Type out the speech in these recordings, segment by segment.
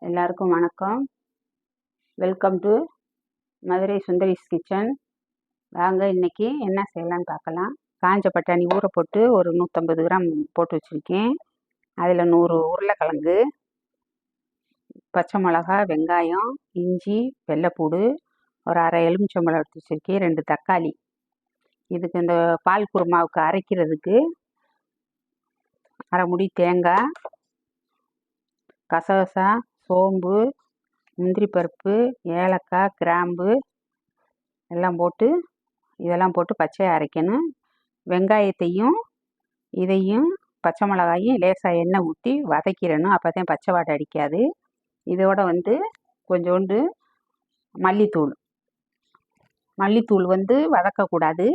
எல்லாருக்கும் வணக்கம். Welcome to Madurai Sundari's kitchen. வாங்க இன்னைக்கு என்ன செய்யலான்னு பார்க்கலாம். காஞ்ச பட்டாணி ஊற போட்டு ஒரு 150 கிராம் போட்டு வச்சுருக்கேன். அதில் 100 உருளைக்கிழங்கு, பச்சை மிளகா, வெங்காயம், இஞ்சி, வெள்ளைப்பூடு, ஒரு அரை எலுமிச்சம்பழம் எடுத்து வச்சுருக்கேன், 2 தக்காளி. இதுக்கு இந்த பால் குருமாவுக்கு அரைக்கிறதுக்கு அரை முடி தேங்காய், கசகசா, சோம்பு, முந்திரி பருப்பு, ஏலக்காய், கிராம்பு எல்லாம் போட்டு இதெல்லாம் போட்டு பச்சையாக அரைக்கணும். வெங்காயத்தையும் இதையும் பச்சை மிளகாயும் லேசாக எண்ணெய் ஊற்றி வதக்கிடணும். அப்போ தான் பச்சை வாடை அடிக்காது. இதோட கொஞ்சோண்டு மல்லித்தூள் வதக்கக்கூடாது.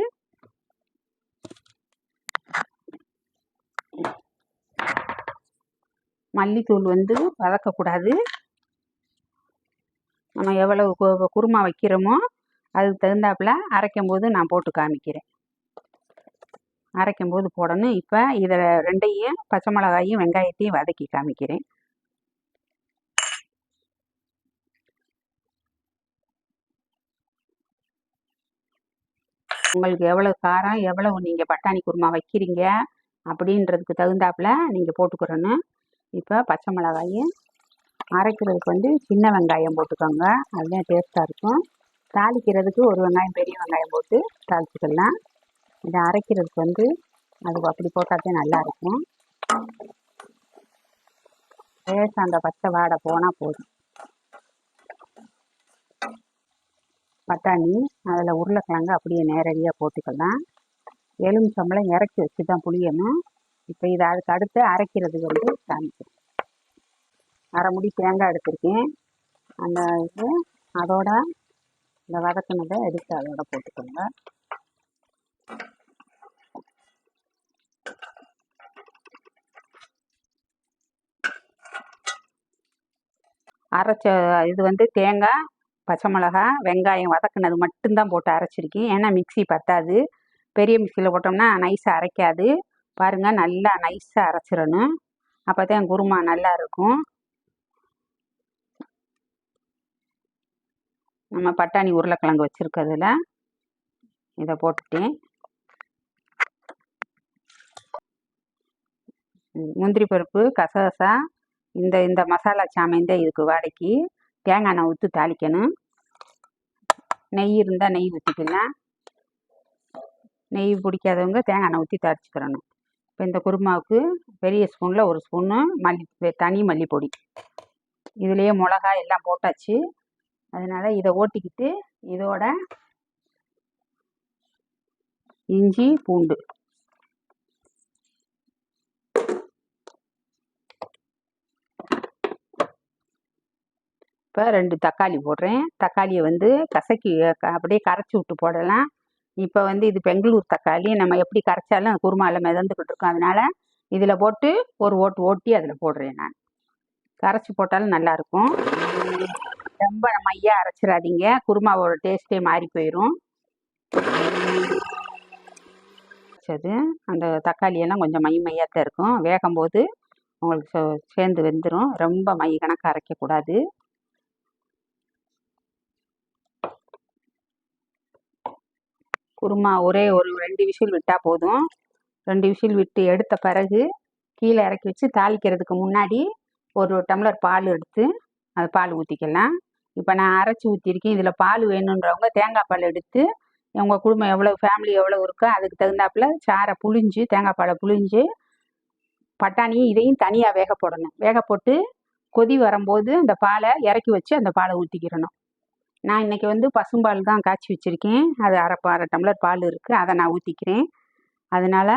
மல்லித்தூள் வதக்கக்கூடாது. நம்ம எவ்வளவு குருமா வைக்கிறோமோ அதுக்கு தகுந்தாப்புல அரைக்கும் போது நான் போட்டு காமிக்கிறேன். அரைக்கும் போது போடணும். இப்போ இதில் ரெண்டையும் பச்சை மிளகாயும் வெங்காயத்தையும் வதக்கி காமிக்கிறேன். உங்களுக்கு எவ்வளவு காரம், எவ்வளவு நீங்கள் பட்டாணி குருமா வைக்கிறீங்க அப்படின்றதுக்கு தகுந்தாப்புல நீங்கள் போட்டுக்கிறணும். இப்போ பச்சை மிளகாயும் அரைக்கிறதுக்கு சின்ன வெங்காயம் போட்டுக்கோங்க, அதுதான் டேஸ்ட்டாக இருக்கும். தாளிக்கிறதுக்கு ஒரு வெங்காயம் பெரிய வெங்காயம் போட்டு தாளிச்சிக்கலாம். இதை அரைக்கிறதுக்கு அது அப்படி போட்டால் தான் நல்லாயிருக்கும். லேசாக அந்த பச்சை வாடை போனால் போதும். பட்டாணி அதில் உருளைக்கிழங்கு அப்படியே நேரடியாக போட்டுக்கலாம். எலுமிச்சம்பழம் இறக்கி வச்சு தான் புளியணும். இப்போ இதை அதுக்கு அடுத்து அரைக்கிறதுக்கு காமிக்கிறேன். அரை முடி தேங்காய் எடுத்திருக்கேன். அந்த இது அதோட இந்த வதக்கினதை எடுத்து அதோட போட்டுக்கோங்க. அரைச்ச இது தேங்காய், பச்சை மிளகா, வெங்காயம் வதக்குனது மட்டும்தான் போட்டு அரைச்சிருக்கேன். ஏன்னா மிக்சி பத்தாது. பெரிய மிக்சியில் போட்டோம்னா நைஸாக அரைக்காது. பாருங்கள், நல்லா நைஸாக அரைச்சிடணும். அப்போ தான் குருமா நல்லா இருக்கும். நம்ம பட்டாணி உருளைக்கிழங்கு வச்சுருக்கிறதுல இதை போட்டுட்டேன். முந்திரி பருப்பு, கசகசா, இந்த மசாலா சாமான் தான் இதுக்கு வாடைக்கு. தேங்காய் எண்ணெய் ஊற்றி தாளிக்கணும். நெய் இருந்தால் நெய் ஊற்றிக்கலாம். நெய் பிடிக்காதவங்க தேங்காய் எண்ணெய் ஊற்றி தாளிச்சுக்கிறணும். இப்போ இந்த குருமாவுக்கு பெரிய ஸ்பூனில் ஒரு ஸ்பூனு தனி மல்லிப்பொடி. இதுலேயே மிளகாய் எல்லாம் போட்டாச்சு. அதனால் இதை ஓட்டிக்கிட்டு இதோட இஞ்சி, பூண்டு, இப்போ 2 தக்காளி போடுறேன். தக்காளியை கசக்கி அப்படியே கரைச்சி விட்டு போடலாம். இப்போ இது பெங்களூர் தக்காளி. நம்ம எப்படி கரைச்சாலும் குருமாவில் மிதந்துக்கிட்டு இருக்கோம். அதனால் இதில் போட்டு ஒரு ஓட்டி அதில் போடுறேன். நான் கரைச்சி போட்டாலும் நல்லாயிருக்கும். ரொம்ப மையாக அரைச்சிடாதீங்க, குருமாவோட டேஸ்ட்டே மாறி போயிடும். சரி, அந்த தக்காளியெல்லாம் கொஞ்சம் மையாக தான் இருக்கும். வேகும்போது உங்களுக்கு சேர்ந்து வெந்துடும். ரொம்ப மை கணக்காக அரைக்கக்கூடாது. குருமா ஒரே ஒரு 2 விசில் விட்டால் போதும். 2 விசில் விட்டு எடுத்த பிறகு கீழே இறக்கி வச்சு தாளிக்கிறதுக்கு முன்னாடி ஒரு டம்ளர் பால் எடுத்து அது பால் ஊற்றிக்கலாம். இப்போ நான் அரைச்சி ஊற்றிருக்கேன். இதில் பால் வேணுன்றவங்க தேங்காய் பால் எடுத்து, உங்கள் குடும்பம் எவ்வளோ, ஃபேமிலி எவ்வளோ இருக்கோ அதுக்கு தகுந்தாப்புல சாரை புழிஞ்சு, தேங்காய் பாலை புழிஞ்சு பட்டாணியும் இதையும் தனியாக வேக போடணும். வேக போட்டு கொதி வரும்போது அந்த பாலை இறக்கி வச்சு அந்த பாலை ஊற்றிக்கிறணும். நான் இன்றைக்கி பசும்பால் தான் காய்ச்சி வச்சுருக்கேன். அது அரை டம்ளர் பால் இருக்குது, அதை நான் ஊற்றிக்கிறேன். அதனால்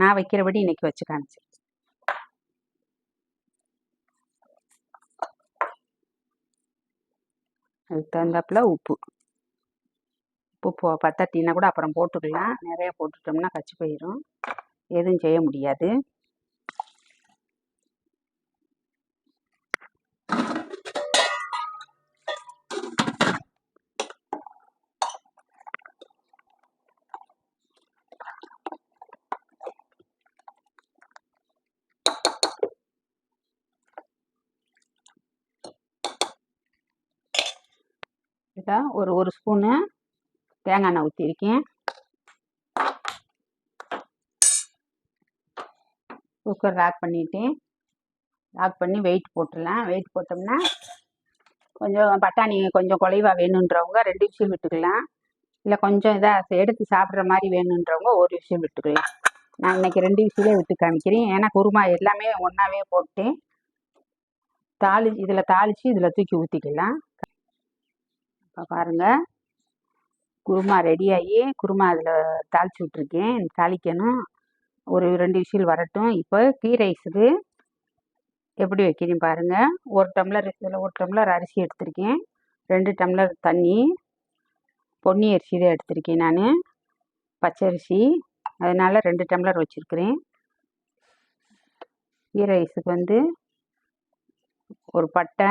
நான் வைக்கிறபடி இன்றைக்கி வச்சு காமிச்சிருக்கேன். அதுக்கு தகுந்தாப்புல உப்பு பத்தட்டினா கூட அப்புறம் போட்டுக்கலாம். நிறைய போட்டுட்டோம்னா கச்சி போயிடும், எதுவும் செய்ய முடியாது. இதில் ஒரு ஸ்பூனு தேங்காய் எண்ணெய் ஊற்றிருக்கேன். குக்கர் லாக் பண்ணிவிட்டேன். லாக் பண்ணி வெயிட் போட்டுடலாம். வெயிட் போட்டோம்னா கொஞ்சம் பட்டாணி கொஞ்சம் குலைவாக வேணுன்றவங்க 2 விசில் விட்டுக்கலாம். இல்லை கொஞ்சம் இதாக எடுத்து சாப்பிட்ற மாதிரி வேணுன்றவங்க 1 விசில் விட்டுக்கலாம். நான் இன்றைக்கி 2 விசிலே விட்டு காமிக்கிறேன். ஏன்னா குருமா எல்லாமே ஒன்றாவே போட்டேன். இதில் தாளித்து இதில் தூக்கி ஊற்றிக்கலாம். இப்போ பாருங்கள், குருமா ரெடியாகி குருமா அதில் தாளித்து விட்ருக்கேன். தாளிக்கணும். ஒரு 2 விசில் வரட்டும். இப்போ கீ ரைஸுக்கு எப்படி வைக்கிறேன் பாருங்கள். 1 டம்ளர் இதில் 1 டம்ளர் அரிசி எடுத்திருக்கேன். 2 டம்ளர் தண்ணி. பொன்னி அரிசி தான் எடுத்திருக்கேன் நான், பச்சரிசி. அதனால் 2 டம்ளர் வச்சுருக்கிறேன். கீ ரைஸுக்கு ஒரு பட்டை,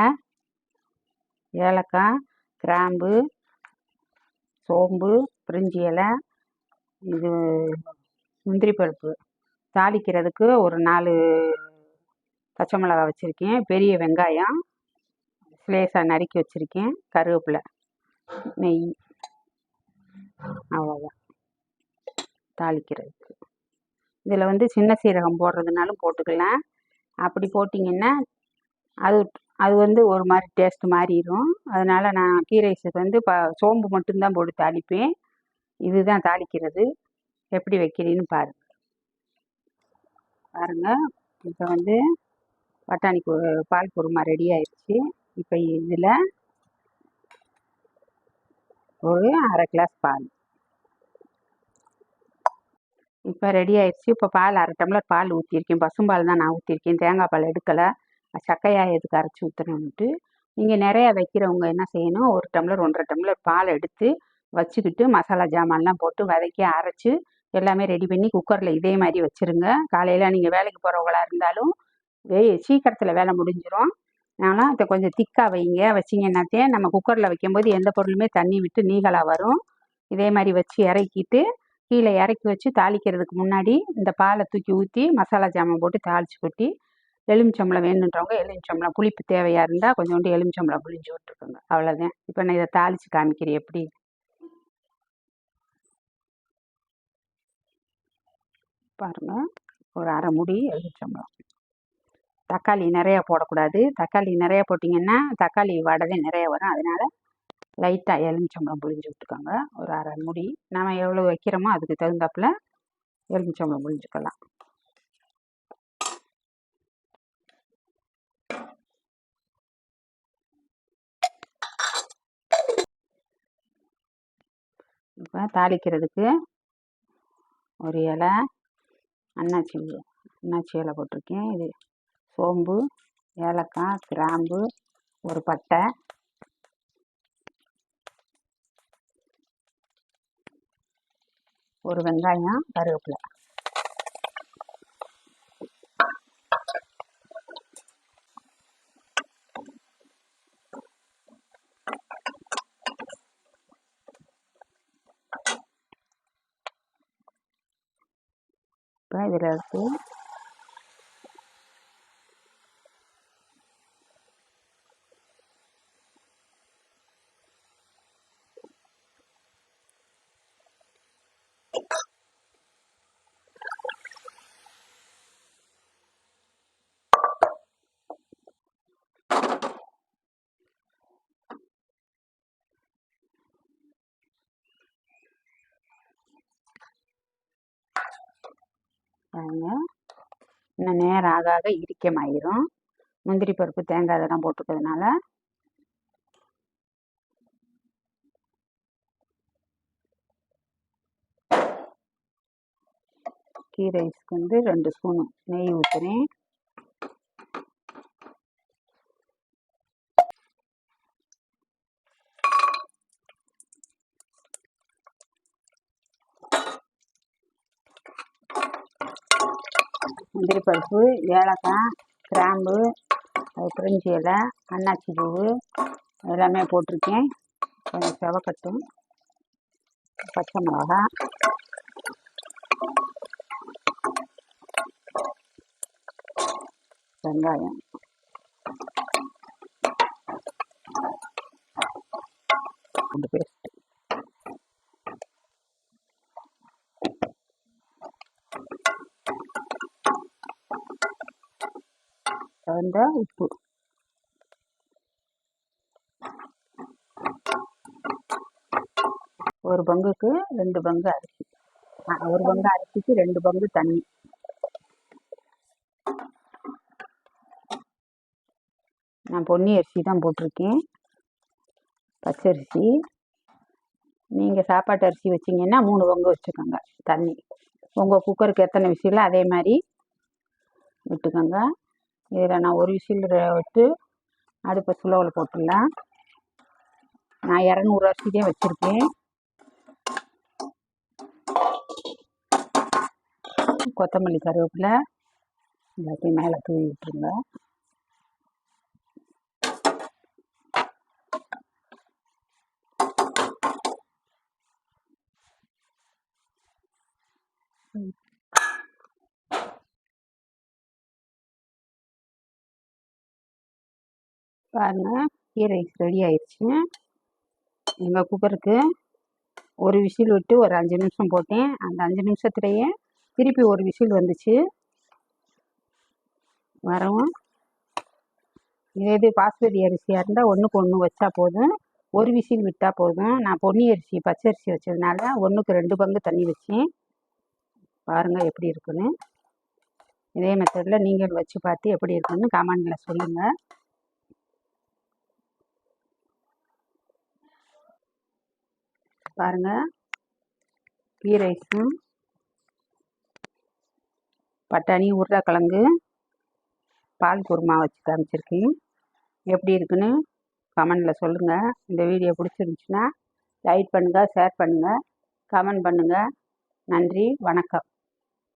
ஏலக்காய், கிராம்பு, சோம்பு, பிரிஞ்சி இலை, இது முந்திரி பருப்பு. தாளிக்கிறதுக்கு ஒரு 4 பச்சை மிளகாய் வச்சுருக்கேன். பெரிய வெங்காயம் லேசாக நறுக்கி வச்சுருக்கேன். கருவேப்பிலை, நெய், அவ்வளோதான் தாளிக்கிறதுக்கு. இதில் சின்ன சீரகம் போடுறதுனாலும் போட்டுக்கலாம். அப்படி போட்டிங்கன்னா அது ஒரு மாதிரி டேஸ்ட் மாறிடும். அதனால் நான் கீ ரைஸுக்கு சோம்பு மட்டும்தான் போட்டு தாளிப்பேன். இதுதான் தாளிக்கிறது. எப்படி வைக்கிறேன்னு பாருங்கள். இப்போ பட்டாணி பால் குருமா ரெடி ஆயிடுச்சு. இப்போ இதில் ஒரு 1/2 கிளாஸ் பால் இப்போ ரெடி ஆயிடுச்சு. இப்போ பால் 1/2 டம்ளர் பால் ஊற்றிருக்கேன். பசும்பால் தான் நான் ஊற்றிருக்கேன். தேங்காய் பால் எடுக்கலை. சக்கையாக எதுக்கு அரைச்சி ஊற்றணுன்ட்டு. நீங்கள் நிறையா வைக்கிறவங்க என்ன செய்யணும், 1 டம்ளர் 1/2 டம்ளர் பால் எடுத்து வச்சுக்கிட்டு மசாலா ஜாமான்லாம் போட்டு வதக்கி அரைச்சி எல்லாமே ரெடி பண்ணி குக்கரில் இதே மாதிரி வச்சுருங்க. காலையில் நீங்கள் வேலைக்கு போகிறவங்களா இருந்தாலும் சீக்கிரத்தில் வேலை முடிஞ்சிடும். ஆனால் அதை கொஞ்சம் திக்காக வச்சிங்கன்னாத்தே நம்ம குக்கரில் வைக்கும்போது எந்த பொருளுமே தண்ணி விட்டு நீகலாக வரும். இதே மாதிரி வச்சு இறக்கிட்டு கீழே இறக்கி வச்சு தாளிக்கிறதுக்கு முன்னாடி இந்த பாலை தூக்கி ஊற்றி மசாலா ஜாமான் போட்டு தாளித்து கொட்டி எலுமிச்சம்பழம் வேணுன்றவங்க எலுமிச்சம்பழம், புளிப்பு தேவையாக இருந்தால் கொஞ்சோண்டு எலுமிச்சம்பழம் புளிஞ்சு விட்டுருக்குங்க. அவ்வளோதான். இப்போ நான் இதை தாளித்து காமிக்கிறேன் எப்படி. பாருங்கள், ஒரு 1/2 மூடி எலுமிச்சம்பழம். தக்காளி நிறையா போடக்கூடாது. தக்காளி நிறையா போட்டிங்கன்னா தக்காளி வடவே நிறையா வரும். அதனால் லைட்டாக எலுமிச்சம்பழம் புளிஞ்சு விட்டுக்கோங்க. ஒரு 1/2 மூடி. நம்ம எவ்வளோ வைக்கிறோமோ அதுக்கு தகுந்தாப்புல எலுமிச்சம்பழம் புளிஞ்சுக்கலாம். இப்போ தாளிக்கிறதுக்கு ஒரு இலை அன்னாச்சி இலை போட்டிருக்கேன். இது சோம்பு, ஏலக்காய், கிராம்பு, ஒரு பட்டை, ஒரு வெங்காயம், கருவேப்பிலை. இப்போ இதில் எடுத்து இன்னும் நேரம் ஆக ஆக இறுக்கமாயிரும். முந்திரி பருப்பு, தேங்காய் இதெல்லாம் போட்டுக்கிறதுனால. கீ ரைஸ்க்கு 2 ஸ்பூனு நெய் ஊற்றுறேன். முந்திரி பருப்பு, ஏலக்காய், கிராம்பு, பிரிஞ்சி இலை, அன்னாச்சி பூவு எல்லாமே போட்டிருக்கேன். கொஞ்சம் செவக்கட்டும். பச்சை மிளகா, வெங்காயம், பூண்டு பேஸ்ட், தகுந்த உப்பு, ஒரு பங்குக்கு 2 பங்கு அரிசி, ஒரு பங்கு அரிசிக்கு 2 பங்கு தண்ணி. நான் பொன்னி அரிசி தான் போட்டிருக்கேன், பச்சரிசி. நீங்கள் சாப்பாட்டு அரிசி வச்சிங்கன்னா 3 பங்கு வச்சுக்கோங்க தண்ணி. உங்கள் குக்கருக்கு எத்தனை விசிலோ அதே மாதிரி விட்டுக்கோங்க. இதில் நான் ஒரு விசில் விட்டு அடுப்பை ஸ்லோவில் போட்டுடலாம். நான் 200 அரிசி தான் வச்சுருக்கேன். கொத்தமல்லி, கருவேப்பிலை எல்லாத்தையும் மேலே தூவி விட்டுருங்க. பாருங்க, கீ ரைஸ் ரெடி ஆயிடுச்சு. எங்கள் குக்கருக்கு ஒரு விசில் விட்டு ஒரு 5 நிமிஷம் போட்டேன். அந்த 5 நிமிஷத்துலேயே திருப்பி ஒரு விசில் வந்துச்சு. வரவும் இது பாஸ்மதி அரிசியாக இருந்தால் 1க்கு 1 வச்சா போதும், ஒரு விசில் விட்டால் போதும். நான் பொன்னி அரிசி பச்சரிசி வச்சதுனால 1க்கு 2 பங்கு தண்ணி வச்சேன். பாருங்கள் எப்படி இருக்குன்னு. இதே மெத்தடில் நீங்கள் வச்சு பார்த்து எப்படி இருக்குன்னு கமெண்டில் சொல்லுங்கள். பாருங்கள், கீ ரைஸும் பட்டாணி, உருளைக்கிழங்கு, பால் குருமா வச்சு காமிச்சிருக்கேன். எப்படி இருக்குன்னு கமெண்டில் சொல்லுங்கள். இந்த வீடியோ பிடிச்சிருந்துச்சுன்னா லைக் பண்ணுங்கள், ஷேர் பண்ணுங்கள், கமெண்ட் பண்ணுங்கள். நன்றி, வணக்கம்.